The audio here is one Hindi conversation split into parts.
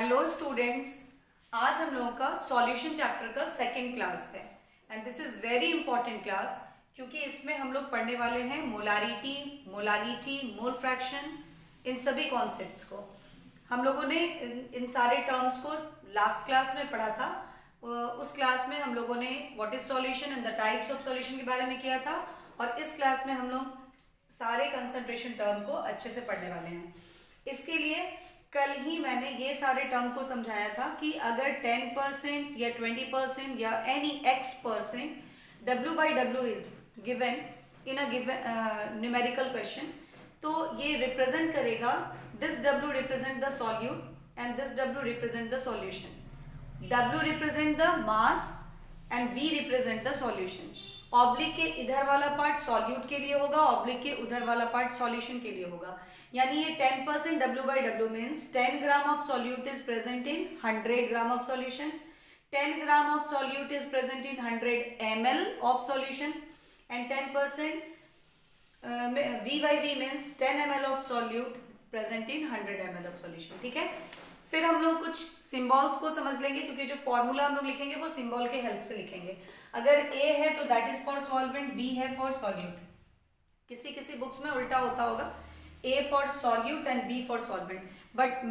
हेलो स्टूडेंट्स, आज हम लोगों का सॉल्यूशन चैप्टर का सेकेंड क्लास है and this is very important class क्योंकि इसमें हम लोग पढ़ने वाले हैं मोलारिटी, मोलालिटी, मोल फ्रैक्शन, इन सभी कॉन्सेप्ट्स को। हम लोगों ने इन सारे टर्म्स को लास्ट क्लास में पढ़ा था। उस क्लास में हम लोगों ने what is solution and the types of solution के बारे में किया था और इस क्लास में हम लोग सारे कंसंट्रेशन टर्म को अच्छे से पढ़ने वाले हैं। इसके लिए कल ही मैंने ये सारे टर्म को समझाया था कि अगर 10% या 20% या any x% W/W is given in a given numerical question, तो ये रिप्रेजेंट करेगा, this W represent the solute and this W represent the solution. W represent the mass and V represent the solution. Oblique के इधर वाला पार्ट सॉल्यूट के लिए होगा, ऑब्लिक के उधर वाला पार्ट सॉल्यूशन के लिए होगा। यानी ये 10% W/W means 10 gram of solute is present in 100 gram of solution, 10 gram of solute is present in 100 ml of solution and 10% V/V means 10 ml of solute present in 100 ml of solution. ठीक है, फिर हम लोग कुछ सिंबल्स को समझ लेंगे क्योंकि जो फॉर्मूला हम लोग लिखेंगे वो सिंबल के हेल्प से लिखेंगे। अगर A है तो that is for solvent, B है फॉर सॉल्यूट। किसी किसी बुक्स में उल्टा होता होगा, A for solute and B for solvent, but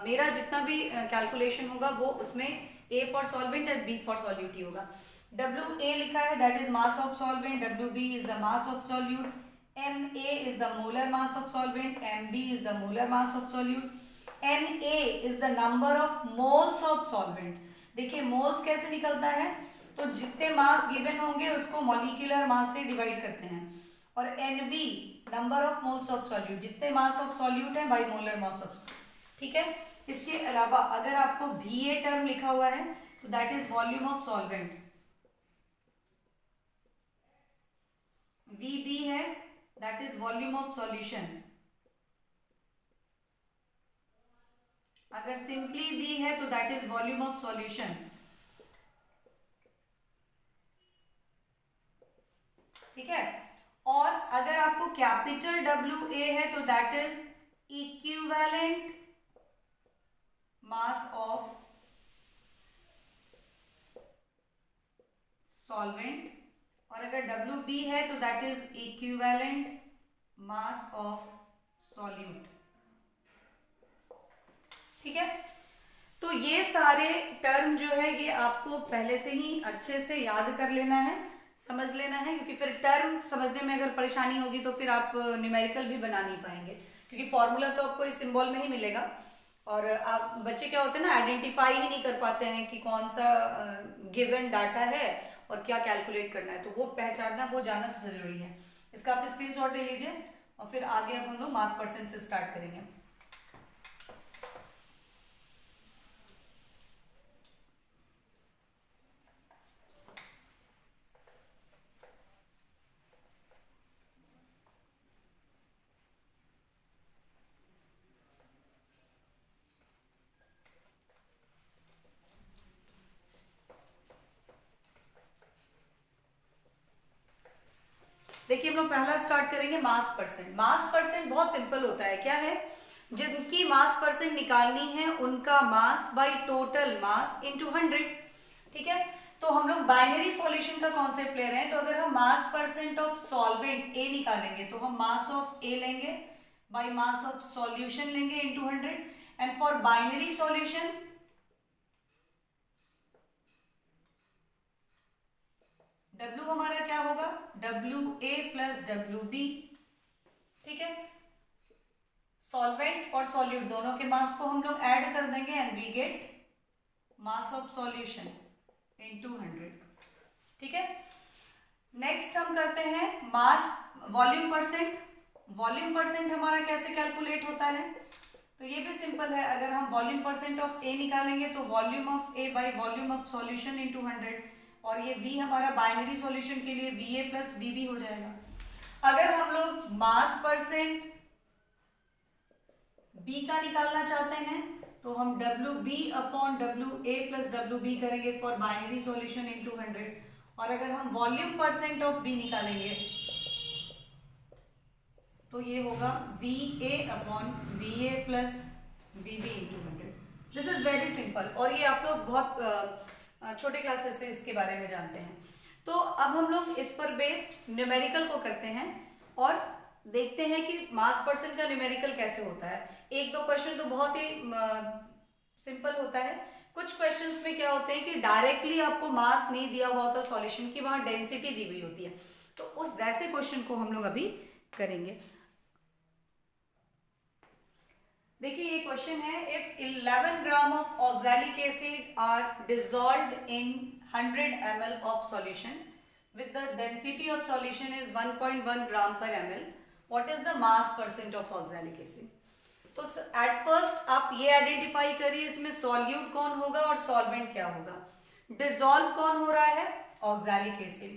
मेरा जितना भी कैलकुलेशन होगा वो उसमें A for solvent and B for solute ही होगा। WA लिखा है that is mass of solvent, WB is the mass of solute, MA is the molar mass of solvent, MB is the molar mass of solute, Na is the number of moles of solvent. देखिए मोल्स कैसे निकलता है, तो जितने मास गिवन होंगे उसको मॉलिक्यूलर मास से डिवाइड करते हैं, और Nb number of moles of solute, जितने मास ऑफ सॉल्यूट है बाई मोलर मास ऑफ। ठीक है, इसके अलावा अगर आपको Va टर्म लिखा हुआ है तो that is volume of solvent, Vb है that is volume of solution. अगर सिंपली V है तो that is volume of solution. ठीक है, और अगर आपको कैपिटल WA है तो that is equivalent mass of solvent, और अगर WB है तो that is equivalent mass of solute. ठीक है, तो ये सारे टर्म जो है ये आपको पहले से ही अच्छे से याद कर लेना है, समझ लेना है, क्योंकि फिर टर्म समझने में अगर परेशानी होगी तो फिर आप न्यूमेरिकल भी बना नहीं पाएंगे, क्योंकि फॉर्मूला तो आपको इस सिंबल में ही मिलेगा। और आप बच्चे क्या होते हैं ना, आइडेंटिफाई ही नहीं कर पाते हैं कि कौन सा गिवन डाटा है और क्या कैलकुलेट करना है, तो वो पहचानना, वो जानना सबसे जरूरी है। इसका आप स्क्रीनशॉट ले लीजिए और फिर आगे अब हम लोग मास परसेंट से स्टार्ट करेंगे। देखिए हम लोग पहला स्टार्ट करेंगे मास परसेंट। मास परसेंट बहुत सिंपल होता है, क्या है, जिनकी मास परसेंट निकालनी है उनका mass by total mass into 100। ठीक है, तो हम लोग बाइनरी सॉल्यूशन का कॉन्सेप्ट ले रहे हैं, तो अगर हम मास परसेंट ऑफ सॉल्वेंट A निकालेंगे तो हम मास ऑफ A लेंगे बाय मास ऑफ सॉल्यूशन लेंगे into 100, and for binary solution W हमारा क्या होगा, WA प्लस WB। ठीक है, सॉल्वेंट और सॉल्यूट दोनों के मास को हम लोग ऐड कर देंगे and we get mass of solution into 100। ठीक है, नेक्स्ट हम करते हैं mass volume percent. Volume percent हमारा कैसे कैलकुलेट होता है, तो ये भी सिंपल है, अगर हम वॉल्यूम परसेंट ऑफ A निकालेंगे तो volume of A by volume of solution into 100, और ये V हमारा बाइनरी सॉल्यूशन के लिए VA प्लस VB हो जाएगा। अगर हम लोग मास परसेंट B का निकालना चाहते हैं तो हम WB upon WA plus WB करेंगे फॉर बाइनरी सॉल्यूशन इनटू 100, और अगर हम वॉल्यूम परसेंट ऑफ B निकालेंगे तो ये होगा VA upon VA plus VB into 100। This is very simple, और ये आप लोग बहुत छोटे क्लासेस से इसके बारे में जानते हैं। तो अब हम लोग इस पर बेस्ड न्यूमेरिकल को करते हैं और देखते हैं कि मास परसेंट का न्यूमेरिकल कैसे होता है। एक दो क्वेश्चन तो बहुत ही सिंपल होता है, कुछ क्वेश्चंस में क्या होते हैं कि डायरेक्टली आपको मास नहीं दिया हुआ होता सॉल्यूशन की, वहां डेंसिटी दी हुई होती है। तो उस वैसे क्वेश्चन को हम लोग अभी करेंगे। देखिए ये क्वेश्चन है, if 11 gram of oxalic acid are dissolved in 100 ml of solution with the density of solution is 1.1 gram per ml, what is the mass percent of oxalic acid? तो एट फर्स्ट आप ये आइडेंटिफाई करिए इसमें सॉल्यूट कौन होगा और सॉल्वेंट क्या होगा। डिसॉल्व कौन हो रहा है, ऑक्सैलिक एसिड।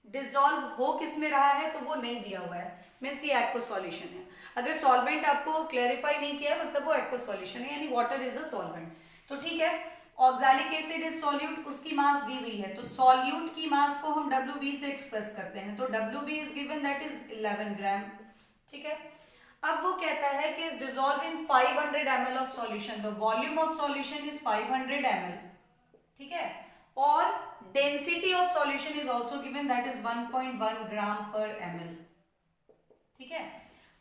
डिसॉल्व हो किस में रहा है, तो वो नहीं दिया हुआ है, मीन्स ये एक्वस सॉल्यूशन है। अगर सॉल्वेंट आपको क्लैरिफाई नहीं किया है मतलब वो एक्वस सॉल्यूशन है, यानी वाटर इज अ सॉल्वेंट। तो ठीक है, ऑक्सैलिक एसिड इज सॉल्यूट, उसकी मास दी हुई है, तो सॉल्यूट की मास को हम WB से एक्सप्रेस करते हैं, तो WB is given that is 11 ग्राम। ठीक है, अब वो कहता है कि is dissolve in 500 ml of solution, the volume of solution is 500 ml। ठीक है, और density of solution is also given that is 1.1 ग्राम पर ml। ठीक है,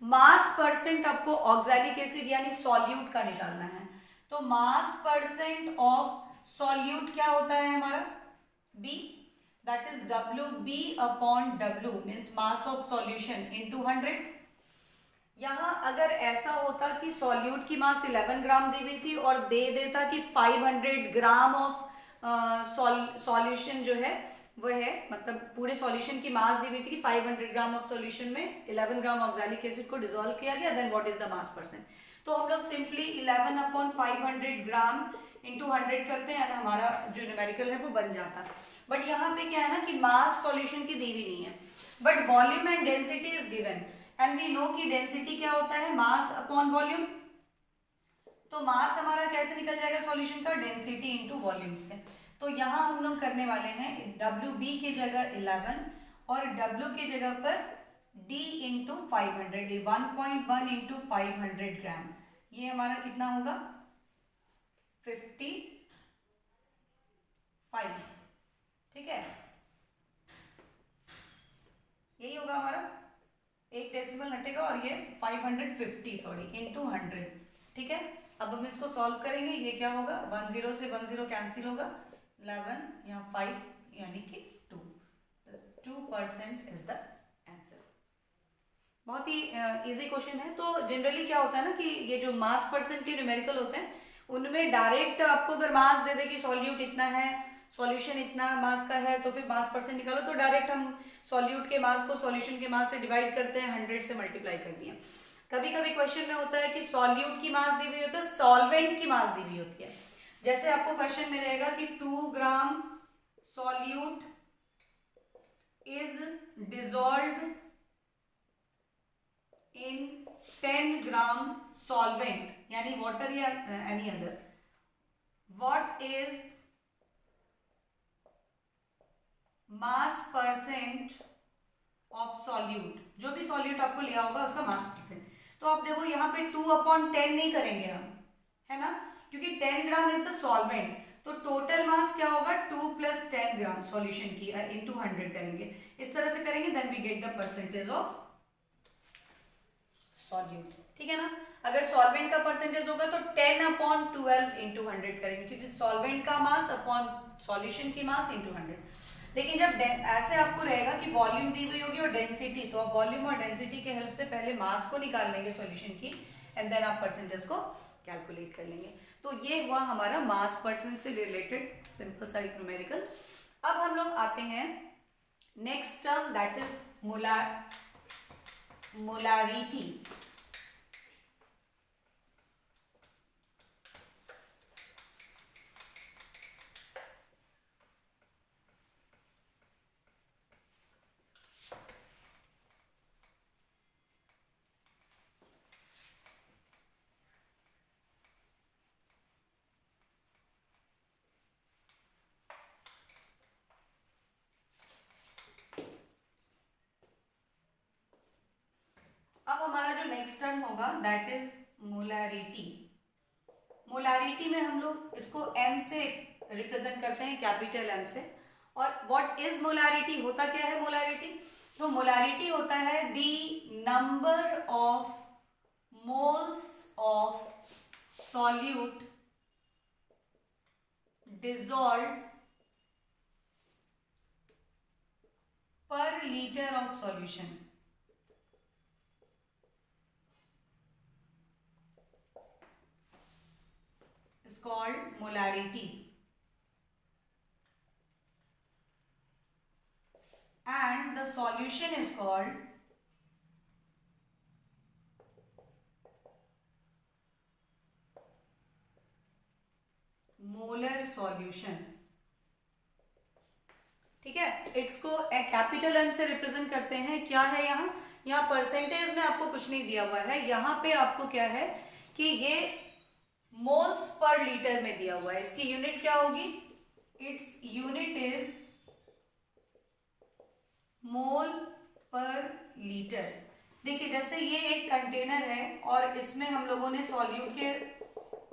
मास परसेंट आपको ऑक्सैलिक एसिड यानी सॉल्यूट का निकालना है, तो मास परसेंट ऑफ सॉल्यूट क्या होता है हमारा, B, that is WB upon W, means mass of solution into 100। यहां अगर ऐसा होता कि सॉल्यूट की मास 11 ग्राम दी हुई थी और दे देता कि 500 ग्राम ऑफ सॉल्यूशन जो है वो है, मतलब पूरे सॉल्यूशन की मास दी हुई थी कि 500 ग्राम ऑफ सॉल्यूशन में 11 ग्राम ऑक्सैलिक एसिड को डिसॉल्व किया गया, then what is the mass percent. तो हम लोग सिंपली 11 अपॉन 500 ग्राम इंटू 100 करते हैं, हमारा जो न्यूमेरिकल है वो बन जाता। बट यहाँ पे क्या है ना कि मास सॉल्यूशन की दी हुई नहीं है, but volume and density is given, and we know कि डेंसिटी क्या होता है, मास अपॉन वॉल्यूम। तो मास हमारा कैसे निकल जाएगा सॉल्यूशन का, डेंसिटी इंटू वॉल्यूम से। तो यहां हम लोग करने वाले हैं WB की जगह 11 और W की जगह पर D इंटू 500, 1.1 इंटू 500 ग्राम, ये हमारा कितना होगा 55। ठीक है, यही होगा हमारा, एक डेसिमल हटेगा और ये 550 सॉरी इंटू 100। ठीक है, अब हम इसको सॉल्व करेंगे, ये क्या होगा 10 से 10 कैंसिल होगा, 11 या 5 यानी कि 2% इज द आंसर। बहुत ही इजी क्वेश्चन है। तो जनरली क्या होता है ना कि ये जो मास परसेंट के न्यूमेरिकल होते हैं उनमें डायरेक्ट आपको अगर मास दे दे कि सॉल्यूट इतना है, सॉल्यूशन इतना मास का है, तो फिर मास परसेंट निकालो, तो डायरेक्ट हम सॉल्यूट के मास को सॉल्यूशन के मास से डिवाइड करते हैं, 100 से मल्टीप्लाई कर दिया। कभी कभी क्वेश्चन में होता है कि सॉल्यूट की मास दी हुई होती है, सॉल्वेंट की मास दी हुई होती है। जैसे आपको क्वेश्चन में रहेगा कि 2 gram solute is dissolved in 10 gram solvent यानी वाटर या any other, what is mass percent of solute, जो भी सॉल्यूट आपको लिया होगा उसका मास परसेंट। तो आप देखो यहाँ पे 2/10 नहीं करेंगे हम, है ना, क्योंकि 10 ग्राम इज द सॉल्वेंट, तो टोटल मास क्या होगा 2 + 10 ग्राम सॉल्यूशन की इंटू 100 करेंगे, इस तरह से करेंगे, then we get the percentage of solute. ठीक है ना, अगर सॉल्वेंट का परसेंटेज होगा तो 10/12 इंटू 100 करेंगे, क्योंकि सॉल्वेंट का मास अपॉन सॉल्यूशन की मास इंटू 100। लेकिन जब ऐसे आपको रहेगा कि वॉल्यूम दी हुई होगी और डेंसिटी, तो आप वॉल्यूम और डेंसिटी के हेल्प से पहले मास को निकाल लेंगे सॉल्यूशन की, एंड देन आप परसेंटेज को कैलकुलेट कर लेंगे। तो ये हुआ हमारा मास परसेंट से रिलेटेड सिंपल सा न्यूमेरिकल। अब हम लोग आते हैं next term, that is molarity. अब हमारा जो नेक्स्ट टर्म होगा दैट इज मोलारिटी। मोलारिटी में हम लोग इसको m से रिप्रेजेंट करते हैं, कैपिटल M से। और व्हाट इज मोलारिटी, होता क्या है मोलारिटी? तो मोलारिटी होता है the number of moles of solute dissolved per liter of solution। is called molarity, and the solution is called molar solution. ठीक है, इसको कैपिटल एम से रिप्रेजेंट करते हैं। क्या है यहाँ परसेंटेज में आपको कुछ नहीं दिया हुआ है, यहाँ पे आपको क्या है कि ये मोल्स पर लीटर में दिया हुआ है। इसकी यूनिट क्या होगी? Its unit is mole per litre. देखिए जैसे ये एक कंटेनर है और इसमें हम लोगों ने सॉल्यूट के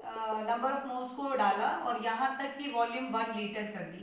नंबर ऑफ मोल्स को डाला और यहां तक की वॉल्यूम 1 लीटर कर दी।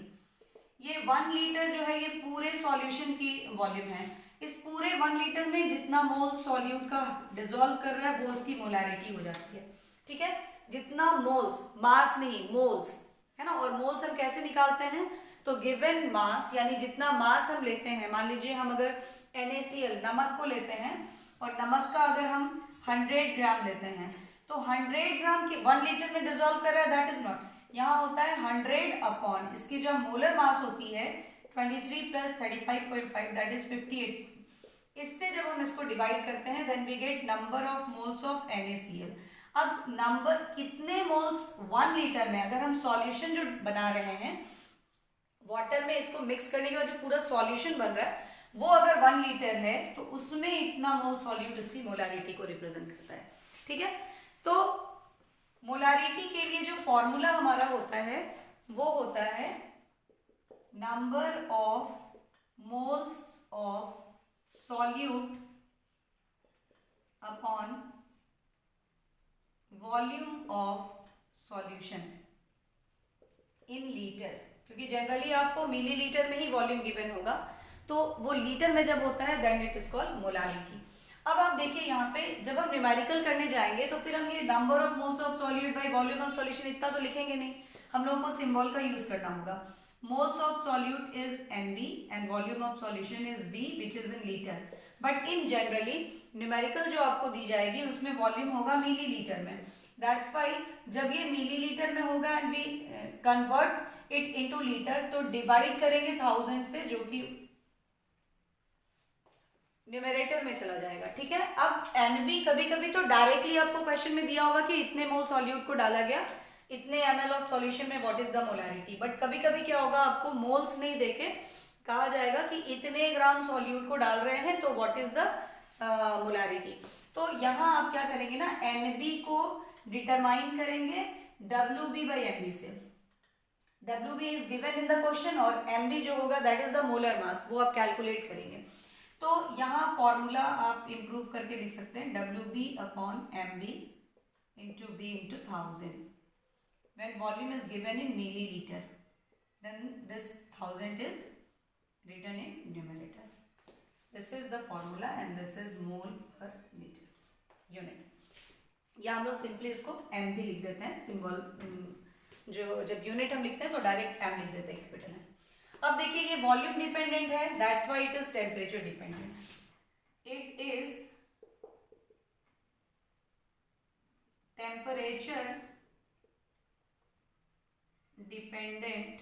ये 1 लीटर जो है ये पूरे सॉल्यूशन की वॉल्यूम है। इस पूरे 1 लीटर में जितना मोल सॉल्यूट का डिसॉल्व कर रहा है वो उसकी मोलारिटी हो जाती है। ठीक है, जितना मोल्स, मास नहीं मोल्स, है ना। और मोल्स हम कैसे निकालते हैं? तो गिवन मास यानी जितना मास हम लेते हैं, मान लीजिए हम अगर NaCl नमक को लेते हैं और नमक का अगर हम 100 ग्राम लेते हैं तो 100 ग्राम के 1 लीटर में डिसॉल्व कर रहा है, दैट इज नॉट। यहाँ होता है 100 अपॉन इसकी जो मोलर मास होती है 23 प्लस 35.5 दैट इज 58। इससे जब हम इसको डिवाइड करते हैं then we get number of moles of NaCl। अब नंबर कितने मोल्स 1 लीटर में, अगर हम सॉल्यूशन जो बना रहे हैं वाटर में इसको मिक्स करने के बाद जो पूरा सॉल्यूशन बन रहा है वो अगर 1 लीटर है तो उसमें इतना मोल सॉल्यूट इसकी मोलारिटी को रिप्रेजेंट करता है। ठीक है, तो मोलारिटी के लिए जो फॉर्मूला हमारा होता है वो होता है number of moles of solute upon volume of solution in litre, क्योंकि जनरली आपको मिलीलीटर में ही वॉल्यूम गिवन होगा, तो वो लीटर में जब होता है then it is called molarity. अब आप देखिए यहाँ पे जब हम न्यूमेरिकल करने जाएंगे तो फिर हम ये number of moles of solute by volume of solution इतना तो लिखेंगे नहीं, हम लोगों को सिंबल का यूज करना होगा। Moles of solute is NB and volume of solution is V which is in litre. But in generally numerical जो आपको दी जाएगी उसमें वॉल्यूम होगा मिलीलीटर में। दैट्स वाई जब ये मिलीलीटर में होगा and we convert it into litre तो डिवाइड करेंगे 1000 से, जो कि न्यूमरेटर में चला जाएगा। ठीक है, अब NB कभी कभी तो डायरेक्टली आपको क्वेश्चन में दिया होगा कि इतने मोल सॉल्यूट को डाला गया, इतने ml ऑफ सॉल्यूशन में what is the molarity. But कभी कभी क्या होगा, आपको मोल्स नहीं देके कहा जाएगा कि इतने ग्राम सॉल्यूट को डाल रहे हैं तो व्हाट इज द मोलारिटी। तो यहाँ आप क्या करेंगे ना, NB को डिटरमाइन करेंगे WB बाई MB से। WB is given in the question और MB जो होगा दैट इज द मोलर मास, वो आप कैलकुलेट करेंगे। तो यहाँ फॉर्मूला आप इंप्रूव करके लिख सकते हैं WB upon MB into B into 1000। When volume is given in milliliter, then this 1000 is written in numerator. This is the formula and this is mole per liter unit. या हम लोग सिंपली इसको MB लिख देते हैं, सिंबल जो जब यूनिट हम लिखते हैं तो डायरेक्ट M लिख देते हैं कैपिटल में। अब देखिए ये वॉल्यूम डिपेंडेंट है, that's why it is temperature dependent. It is temperature dependent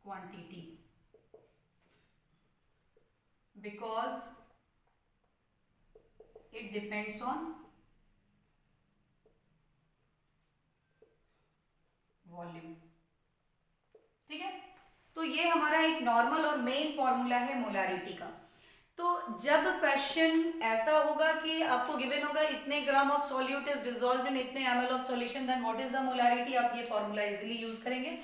quantity because it depends on volume. ठीक है, तो ये हमारा एक नॉर्मल और मेन फॉर्मूला है मोलारिटी का। तो जब क्वेश्चन ऐसा होगा कि आपको गिवन होगा इतने gram of solute is dissolved in इतने ml of solution, then what is the molarity, आप ये फॉर्मूला इजीली यूज करेंगे।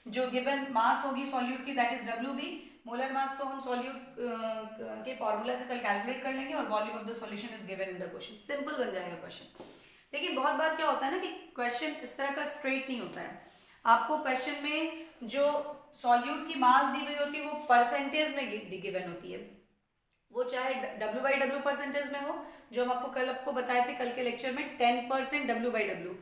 जो गिवन मास होगी सॉल्यूट की that is WB, molar mass को हम सॉल्यूट के फॉर्मूला से कल कैलकुलेट कर लेंगे और volume of the solution is given in the question. Simple बन जाएगा क्वेश्चन। ठीक लेकिन बहुत बार क्या होता है ना कि क्वेश्चन इस तरह का स्ट्रेट नहीं होता है। आपको क्वेश्चन में जो सॉल्यूट की मास दी हुई होती है वो परसेंटेज में गिवन होती है, वो चाहे W/W परसेंटेज में हो, जो हम आपको बताए थे कल के लेक्चर में 10% W/W,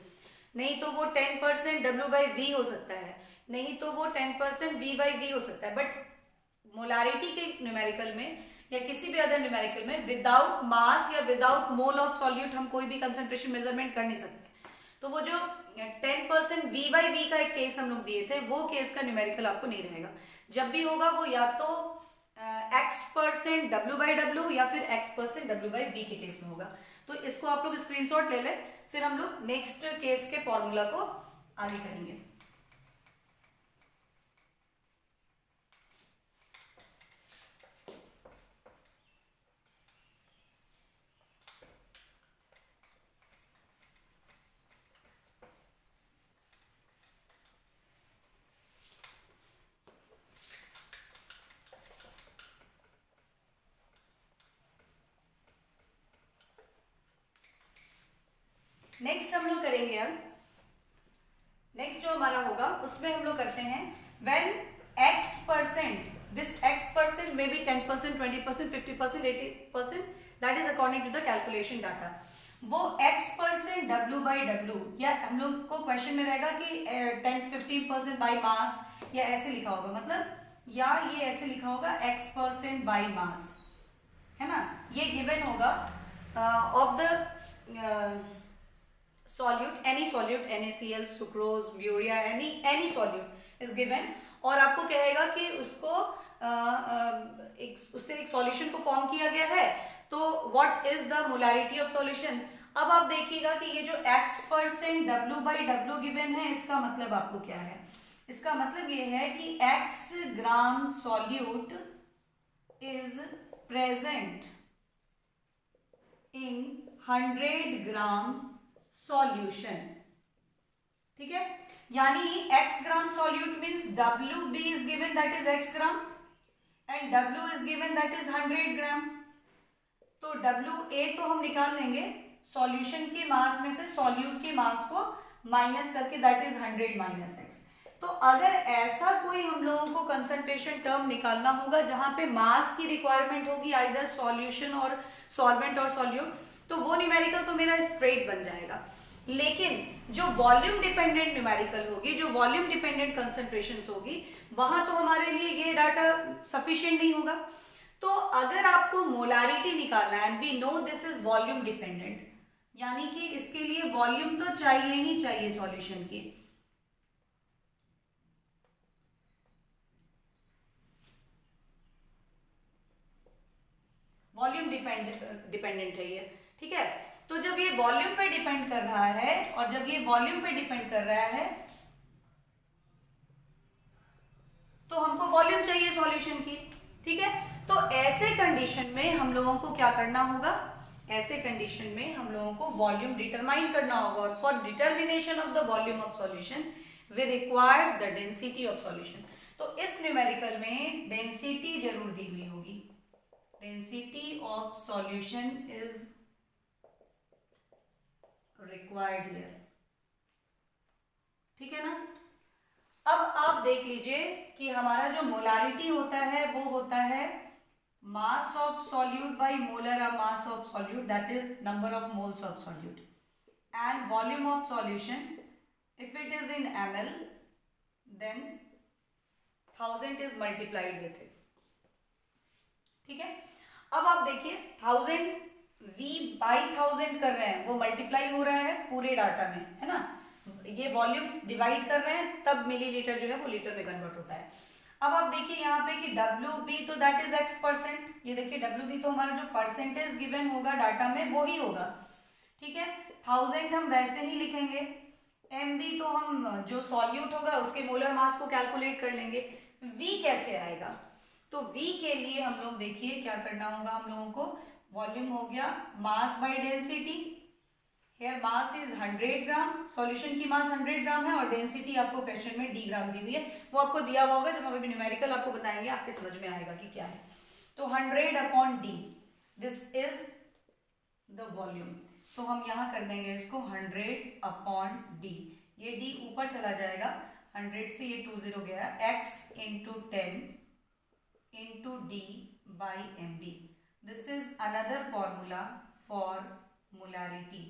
नहीं तो वो 10% W/V हो सकता है, नहीं तो वो 10% V/V हो सकता है। बट मोलारिटी के न्यूमेरिकल में या किसी भी अदर न्यूमेरिकल में विदाउट मास या विदाउट मोल ऑफ सॉल्यूट हम कोई भी कंसंट्रेशन मेजरमेंट कर नहीं सकते। तो वो जो 10% V/V का एक केस हम लोग दिए थे, वो केस का न्यूमेरिकल आपको नहीं रहेगा। जब भी होगा वो या तो X% W/W या फिर X% W/V के केस में होगा। तो इसको आप लोग स्क्रीनशॉट ले लें, फिर हम लोग नेक्स्ट केस के फॉर्मूला को आगे करेंगे। नेक्स्ट हम लोग करेंगे, अब नेक्स्ट जो हमारा होगा उसमें हम लोग करते हैं when X%, this X% may be 10%, 20%, 50%, 80%, that is according to the calculation data. वो X% W/W, या हम लोग को क्वेश्चन में रहेगा कि 10-15% बाई मास, या ऐसे लिखा होगा, मतलब या ये ऐसे लिखा होगा X% बाई मास, है ना। ये गिवन होगा of the solute, any solute, NaCl, sucrose, urea, any solute is given, और आपको कहेगा कि उसको उससे एक सॉल्यूशन को फॉर्म किया गया है, तो what is the molarity of solution. अब आप देखिएगा कि ये जो X% W/W गिवन है, इसका मतलब आपको क्या है, इसका मतलब ये है कि X gram solute is present in 100 gram solution, ठीक है। यानी x gram solute means WB is given, that is x gram, and W is given, that is 100 ग्राम। तो WA तो हम निकाल लेंगे सॉल्यूशन के मास में से सॉल्यूट के मास को माइनस करके, दैट इज 100 माइनस x। तो अगर ऐसा कोई हम लोगों को कंसंट्रेशन टर्म निकालना होगा जहां पे मास की रिक्वायरमेंट होगी आइदर सॉल्यूशन और सॉल्वेंट और सॉल्यूट, तो वो न्यूमेरिकल तो मेरा स्ट्रेट बन जाएगा। लेकिन जो वॉल्यूम डिपेंडेंट न्यूमेरिकल होगी, जो वॉल्यूम डिपेंडेंट कंसंट्रेशंस होगी, वहां तो हमारे लिए ये डाटा सफिशिएंट नहीं होगा। तो अगर आपको मोलारिटी निकालना है, and we know this is volume dependent, यानी कि इसके लिए वॉल्यूम तो चाहिए ही चाहिए सॉल्यूशन की। वॉल्यूम डिपेंडेंट है ये, ठीक है। तो जब ये वॉल्यूम पे डिपेंड कर रहा है, और जब ये वॉल्यूम पे डिपेंड कर रहा है, तो हमको वॉल्यूम चाहिए सॉल्यूशन की, ठीक है। तो ऐसे कंडीशन में हम लोगों को क्या करना होगा, ऐसे कंडीशन में हम लोगों को वॉल्यूम डिटरमाइन करना होगा, और for determination of the volume of solution we require the density of solution. तो इस न्यूमेरिकल में डेंसिटी जरूर दी हुई होगी, density of solution is required here, ठीक है ना। अब आप देख लीजिए कि हमारा जो मोलारिटी होता है वो होता है mass of solute by molar mass of solute, that is number of moles of solute, and volume of solution if it is in ml then 1000 is multiplied with it, ठीक है। अब आप देखिए 1000 V/1000 कर रहे हैं, वो मल्टीप्लाई हो रहा है पूरे डाटा में, है ना। ये वॉल्यूम डिवाइड कर रहे हैं तब मिलीलीटर जो है वो लीटर में कन्वर्ट होता है। अब आप देखिए यहाँ पे कि WB तो दैट इज X%, ये देखिए WB तो हमारा जो परसेंटेज गिवन होगा डाटा में वो ही होगा, ठीक है। 1000 हम वैसे ही लिखेंगे, MB तो हम जो सॉल्यूट होगा उसके मोलर मास को कैलकुलेट कर लेंगे। V कैसे आएगा, तो V के लिए हम लोग देखिए क्या करना होगा, हम लोगों को वॉल्यूम हो गया mass by density, here mass is 100 gram, solution की मास 100 ग्राम है, और डेंसिटी आपको क्वेश्चन में D ग्राम दी हुई है, वो आपको दिया हुआ होगा, जब हम अभी न्यूमेरिकल आपको बताएंगे आपके समझ में आएगा कि क्या है। तो 100/D, this is the volume. तो हम यहाँ कर देंगे इसको 100/d। ये d ऊपर चला जाएगा, 100 से ये 20 गया, x into 10 into D by M B. This is another formula for molarity.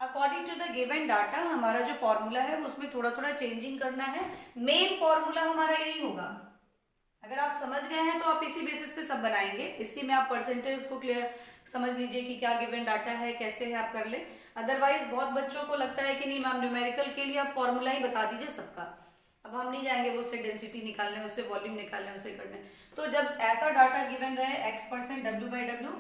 According to the given data हमारा जो फॉर्मूला है उसमें थोड़ा थोड़ा चेंजिंग करना है। मेन फॉर्मूला हमारा यही होगा। अगर आप समझ गए हैं तो आप इसी बेसिस पे सब बनाएंगे। इसी में आप परसेंटेज को क्लियर समझ लीजिए कि क्या गिवन डाटा है, कैसे है, आप कर ले। अदरवाइज बहुत बच्चों को लगता है कि नहीं मैम न्यूमेरिकल के लिए आप फॉर्मूला ही बता दीजिए सबका, अब हम नहीं जाएंगे वो उससे डेंसिटी निकालने, उससे वॉल्यूम निकालने, उससे करने। तो जब ऐसा डाटा गिवन रहे x% W/W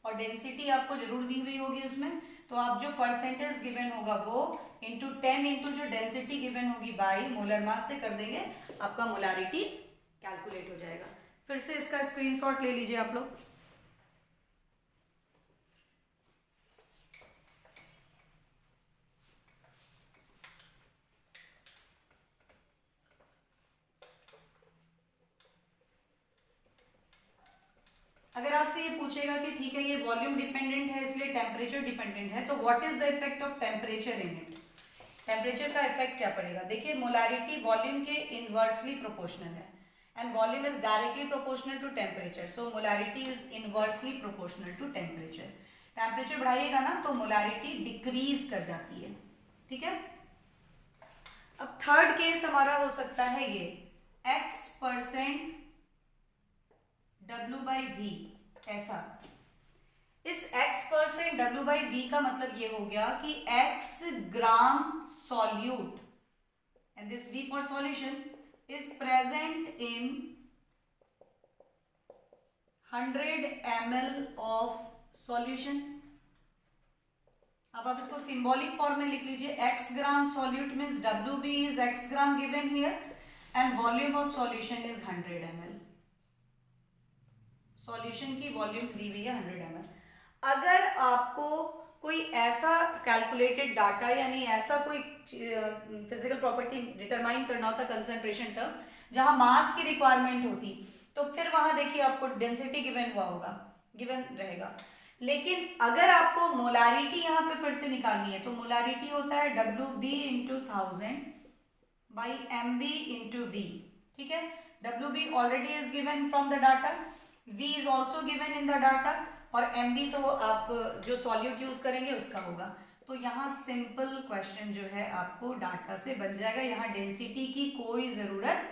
और डेंसिटी आपको जरूर दी हुई होगी उसमें, तो आप जो परसेंटेज गिवन होगा वो इंटू 10 इंटू जो डेंसिटी गिवन होगी बाई मोलर मास से कर देंगे, आपका मोलारिटी कैलकुलेट हो जाएगा। फिर से इसका स्क्रीनशॉट ले लीजिए आप लोग। अगर आपसे ये पूछेगा कि ठीक है ये वॉल्यूम डिपेंडेंट है इसलिए टेम्परेचर डिपेंडेंट है, तो what is the effect of temperature in it? Temperature का इफेक्ट क्या पड़ेगा? देखिए मोलारिटी वॉल्यूम के इनवर्सली प्रोपोर्शनल है and volume is directly proportional to temperature, so molarity is inversely proportional to temperature. Temperature बढ़ाइएगा ना तो मोलारिटी डिक्रीज कर जाती है, ठीक है। अब थर्ड केस हमारा हो सकता है ये x% W/V, ऐसा। इस x% W/V का मतलब ये हो गया कि x gram solute and this V for solution is present in 100 ml of solution। अब आप इसको सिंबॉलिक फॉर्म में लिख लीजिए, x gram solute means WB is x gram given here and volume of solution is 100 ml। Solution की वॉल्यूम दी हुई है 100 ml। अगर आपको कोई ऐसा कैलकुलेटेड डाटा यानी ऐसा कोई फिजिकल प्रॉपर्टी डिटरमाइन करना होता कंसंट्रेशन टर्म जहां मास की रिक्वायरमेंट होती, तो फिर वहां देखिए आपको डेंसिटी गिवन हुआ होगा, गिवन रहेगा। लेकिन अगर आपको मोलारिटी यहां पे फिर से निकालनी है तो मोलारिटी होता है WB into 1000 by MB into V, ठीक है। WB already is given from the data, V is also given in the data और MB तो आप जो सॉल्यूट यूज करेंगे उसका होगा। तो यहाँ सिंपल क्वेश्चन जो है आपको डाटा से बन जाएगा, यहाँ डेंसिटी की कोई जरूरत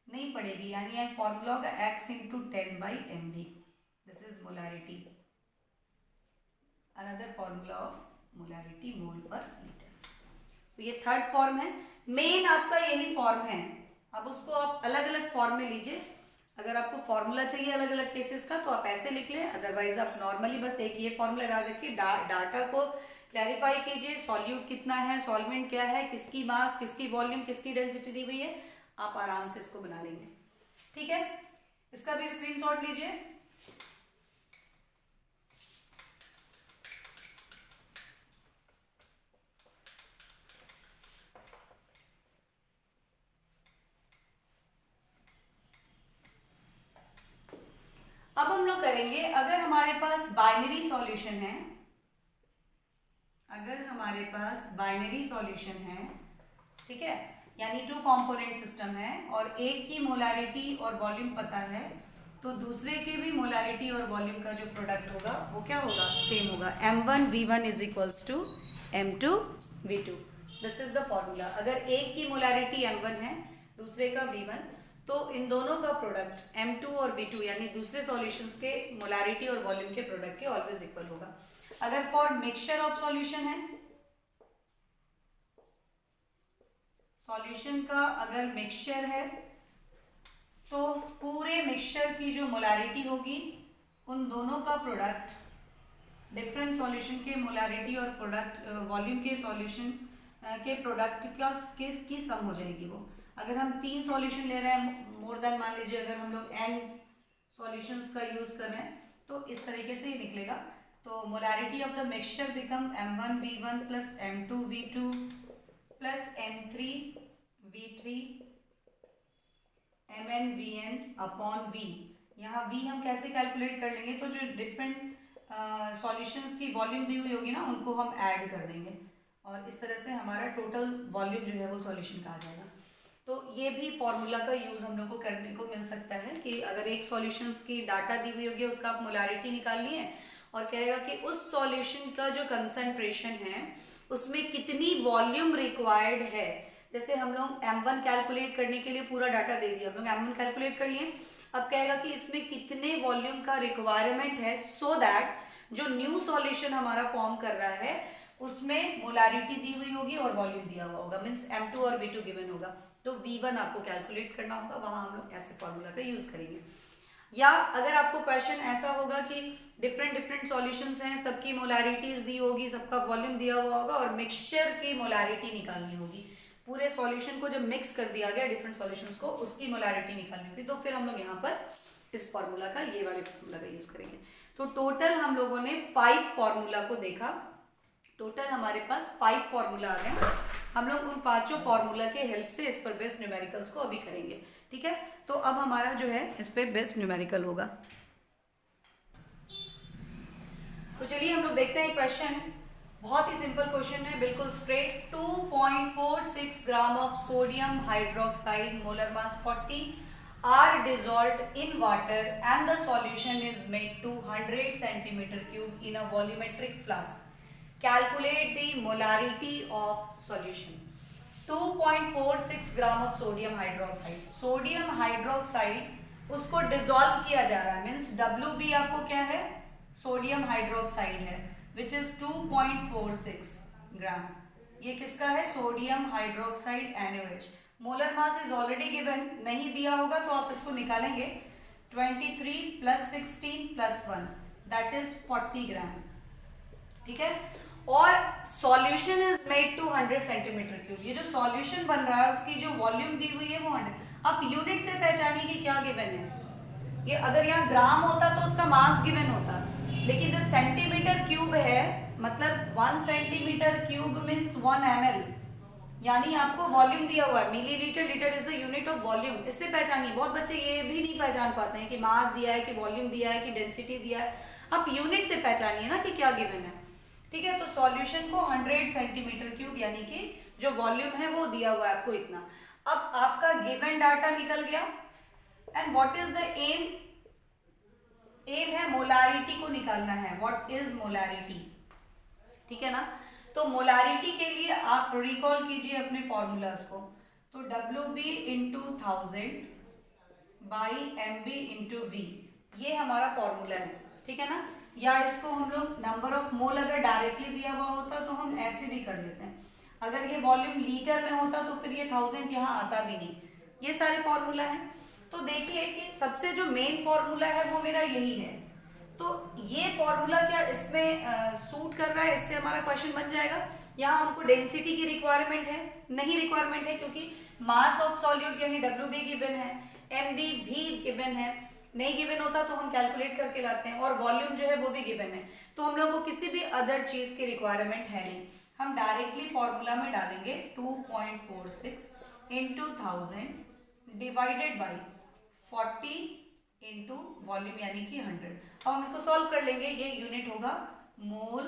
नहीं पड़ेगी, यानी फॉर्मूला होगा x into 10/MB। This is molarity, another formula of molarity mole per litre. तो ये थर्ड फॉर्म है, मेन आपका यही फॉर्म है। अब उसको आप अलग अलग फॉर्म में लीजिए। अगर आपको फॉर्मूला चाहिए अलग अलग केसेस का तो आप ऐसे लिख लें, अदरवाइज आप नॉर्मली बस एक ये फॉर्मूला लगा रखिए। डाटा को क्लैरिफाई कीजिए, सॉल्यूट कितना है, सॉल्वेंट क्या है, किसकी मास, किसकी वॉल्यूम, किसकी डेंसिटी दी हुई है, आप आराम से इसको बना लेंगे, ठीक है। इसका भी स्क्रीनशॉट लीजिए। अब हम लोग करेंगे, अगर हमारे पास बाइनरी सॉल्यूशन है, अगर हमारे पास बाइनरी सॉल्यूशन है, ठीक है, यानी 2 कंपोनेंट सिस्टम है और एक की मोलारिटी और वॉल्यूम पता है, तो दूसरे के भी मोलारिटी और वॉल्यूम का जो प्रोडक्ट होगा वो क्या होगा, सेम होगा। M1V1 is equals to M2V2। This is the formula. अगर एक की मोलारिटी M1 है दूसरे का V1, तो इन दोनों का प्रोडक्ट M2 और V2 यानी दूसरे सॉल्यूशंस के मोलारिटी और वॉल्यूम के प्रोडक्ट के ऑलवेज इक्वल होगा। अगर फॉर मिक्सचर ऑफ सॉल्यूशन है, सॉल्यूशन का अगर मिक्सचर है तो पूरे मिक्सचर की जो मोलारिटी होगी उन दोनों का प्रोडक्ट डिफरेंट सॉल्यूशन के मोलारिटी और प्रोडक्ट वॉल्यूम के सॉल्यूशन के प्रोडक्ट का की सम हो जाएगी वो। अगर हम 3 सॉल्यूशन ले रहे हैं, मोर देन मान लीजिए अगर हम लोग n सॉल्यूशंस का यूज कर रहे हैं तो इस तरीके से ही निकलेगा। तो molarity of the mixture become M1V1 plus M2V2 plus M3V3 MnVn upon V। यहाँ V हम कैसे कैलकुलेट कर लेंगे, तो जो डिफरेंट सॉल्यूशंस की वॉल्यूम दी हुई होगी ना, उनको हम ऐड कर देंगे और इस तरह से हमारा टोटल वॉल्यूम जो है वो सॉल्यूशन का आ जाएगा। तो ये भी फॉर्मूला का यूज हम लोग को करने को मिल सकता है कि अगर एक सॉल्यूशंस की डाटा दी हुई होगी, उसका आप मोलारिटी निकालनी है और कहेगा कि उस सॉल्यूशन का जो कंसंट्रेशन है उसमें कितनी वॉल्यूम रिक्वायर्ड है। जैसे हम लोग M1 कैलकुलेट करने के लिए पूरा डाटा दे दिया, हम लोग M1 कैलकुलेट कर लिए, अब कहेगा कि इसमें कितने वॉल्यूम का रिक्वायरमेंट है सो दैट जो न्यू सॉल्यूशन हमारा फॉर्म कर रहा है उसमें मोलारिटी दी हुई होगी और वॉल्यूम दिया हुआ होगा, मीन्स M2 और V2 गिवन होगा, तो V1 आपको कैलकुलेट करना होगा, वहां हम लोग ऐसे फॉर्मूला का यूज करेंगे। या अगर आपको क्वेश्चन ऐसा होगा कि डिफरेंट सॉल्यूशंस हैं, सबकी मोलारिटीज दी होगी, सबका वॉल्यूम दिया हुआ होगा और मिक्सचर की मोलारिटी निकालनी होगी, पूरे सॉल्यूशन को जब मिक्स कर दिया गया डिफरेंट सॉल्यूशंस को, उसकी मोलारिटी निकालनी होगी, तो फिर हम लोग यहाँ पर इस फॉर्मूला का, ये वाले फॉर्मूला का यूज करेंगे। तो टोटल हम लोगों ने 5 फॉर्मूला को देखा, टोटल हमारे पास 5 फॉर्मूला आ गए। हम लोग उन 5 फॉर्मूला के हेल्प से इस पर बेस्ड न्यूमेरिकल्स को अभी करेंगे, ठीक है। तो अब हमारा जो है इस पे बेस्ड न्यूमेरिकल होगा। तो चलिए हम लोग देखते हैं क्वेश्चन, बहुत ही सिंपल क्वेश्चन है, बिल्कुल straight. 2.46 gram of sodium hydroxide, molar mass 40 are dissolved in water and the solution is made to 100 centimeter cube in a volumetric flask. Calculate the molarity of solution. 2.46 gram of sodium hydroxide, sodium hydroxide उसको डिसॉल्व किया जा रहा है, मीन्स WB आपको क्या है, सोडियम हाइड्रोक्साइड है, विच इज 2.46 ग्राम। ये किसका है, sodium hydroxide NaOH। Molar mass is already given, नहीं दिया होगा तो आप इसको निकालेंगे, 23 + 16 + 1 दैट इज 40 ग्राम, ठीक है। और solution is made to 100 centimetre cube, ये जो सॉल्यूशन बन रहा है उसकी जो वॉल्यूम दी हुई है वो 100। आप यूनिट से पहचानिए कि क्या गिवन है, ये अगर यहाँ ग्राम होता तो उसका मास गिवन होता, लेकिन जब सेंटीमीटर क्यूब है मतलब 1 सेंटीमीटर क्यूब मीन्स 1 ml, यानी आपको वॉल्यूम दिया हुआ है, millilitre, litre is the unit of volume, इससे पहचानिए। बहुत बच्चे ये भी नहीं पहचान पाते हैं कि मास दिया है कि वॉल्यूम दिया है कि डेंसिटी दिया है, आप यूनिट से पहचानिए ना कि क्या गिवन है, ठीक है। तो सॉल्यूशन को 100 सेंटीमीटर क्यूब यानी कि जो वॉल्यूम है वो दिया हुआ है आपको इतना। अब आपका गिवन डाटा निकल गया and what is the M, M है मोलारिटी को निकालना है, व्हाट इज मोलारिटी, ठीक है ना। तो मोलारिटी के लिए आप रिकॉल कीजिए अपने फॉर्मूलाज को, तो WB × 1000 / MB × V, ये हमारा फॉर्मूला है, ठीक है ना। या इसको हम लोग नंबर ऑफ मोल अगर डायरेक्टली दिया हुआ होता तो हम ऐसे भी कर लेते हैं, अगर ये वॉल्यूम लीटर में होता तो फिर ये 1000 यहाँ आता भी नहीं, ये सारे फॉर्मूला हैं। तो देखिए कि सबसे जो मेन फॉर्मूला है वो मेरा यही है, तो ये फॉर्मूला क्या इसमें सूट कर रहा है, इससे हमारा क्वेश्चन बन जाएगा। यहाँ हमको डेंसिटी की रिक्वायरमेंट है, नहीं रिक्वायरमेंट है क्योंकि मास ऑफ सॉल्यूट यानी WB गिवन है, MB भी गिवन है, नहीं गिवन होता तो हम कैलकुलेट करके लाते हैं, और वॉल्यूम जो है वो भी गिवन है, तो हम लोग को किसी भी अदर चीज की रिक्वायरमेंट है नहीं, हम डायरेक्टली फॉर्मूला में डालेंगे 2.46 × 1000 डिवाइडेड बाई 40 इंटू वॉल्यूम यानी कि 100। अब हम इसको सॉल्व कर लेंगे, ये यूनिट होगा मोल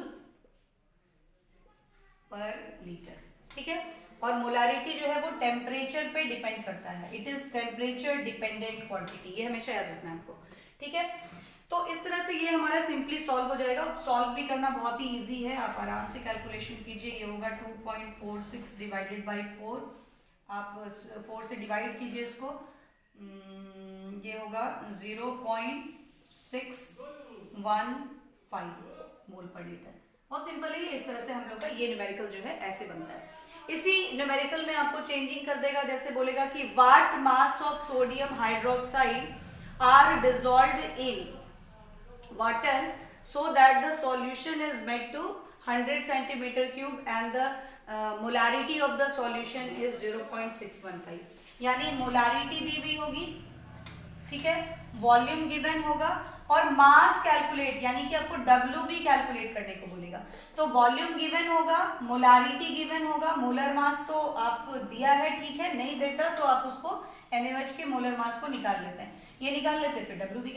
पर लीटर, ठीक है। और मोलारिटी जो है वो टेम्परेचर पे डिपेंड करता है, it is temperature dependent quantity, ये हमेशा याद रखना है आपको, ठीक है। तो इस तरह से ये हमारा सिंपली सॉल्व हो जाएगा। सॉल्व भी करना बहुत ही इजी है, आप आराम से कैलकुलेशन कीजिए। ये होगा 2.46 डिवाइडेड बाई 4, आप 4 से डिवाइड कीजिए इसको, ये होगा 0.615 मोल पर लीटर। बहुत सिंपल है, इस तरह से हम लोग का ये न्यूमेरिकल जो है ऐसे बनता है। इसी न्यूमेरिकल में आपको चेंजिंग कर देगा, जैसे बोलेगा कि what mass of sodium hydroxide are dissolved in water so that the solution is made to 100 centimetre cube and the molarity of the solution is 0.615, यानी मोलारिटी दी हुई होगी, ठीक है, वॉल्यूम गिवन होगा और मास कैलकुलेट यानी कि आपको WB कैलकुलेट करने को बोलेगा। तो वॉल्यूम गिवन होगा, मोलारिटी गिवन होगा, मोलर मास तो आपको दिया है, ठीक है, नहीं देता तो आप उसको NaOH के मोलर मास को निकाल लेते हैं, ये निकाल लेते फिर WB